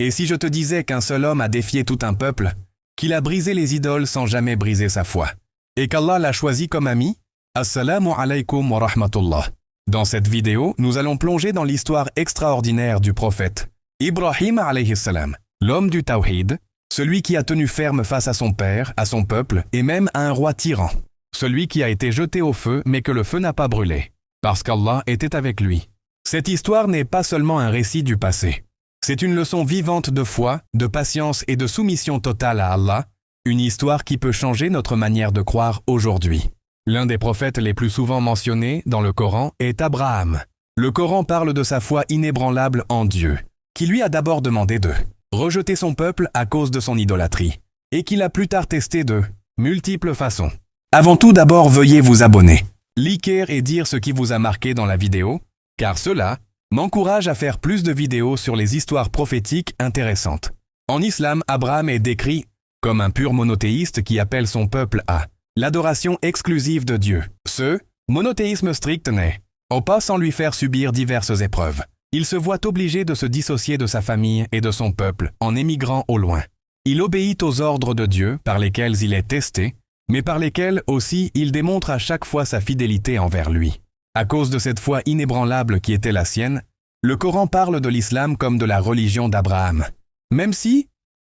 Et si je te disais qu'un seul homme a défié tout un peuple, qu'il a brisé les idoles sans jamais briser sa foi, et qu'Allah l'a choisi comme ami? Assalamu alaykum wa rahmatullah. Dans cette vidéo, nous allons plonger dans l'histoire extraordinaire du prophète Ibrahim alayhi salam, l'homme du Tawhid, celui qui a tenu ferme face à son père, à son peuple et même à un roi tyran, celui qui a été jeté au feu mais que le feu n'a pas brûlé, parce qu'Allah était avec lui. Cette histoire n'est pas seulement un récit du passé. C'est une leçon vivante de foi, de patience et de soumission totale à Allah, une histoire qui peut changer notre manière de croire aujourd'hui. L'un des prophètes les plus souvent mentionnés dans le Coran est Abraham. Le Coran parle de sa foi inébranlable en Dieu, qui lui a d'abord demandé de rejeter son peuple à cause de son idolâtrie, et qu'il a plus tard testé de multiples façons. Avant tout d'abord, veuillez vous abonner, liker et dire ce qui vous a marqué dans la vidéo, car cela m'encourage à faire plus de vidéos sur les histoires prophétiques intéressantes. En islam, Abraham est décrit comme un pur monothéiste qui appelle son peuple à l'adoration exclusive de Dieu. Ce monothéisme strict n'est pas sans lui faire subir diverses épreuves. Il se voit obligé de se dissocier de sa famille et de son peuple en émigrant au loin. Il obéit aux ordres de Dieu par lesquels il est testé, mais par lesquels aussi il démontre à chaque fois sa fidélité envers lui. À cause de cette foi inébranlable qui était la sienne, le Coran parle de l'islam comme de la religion d'Abraham. Même si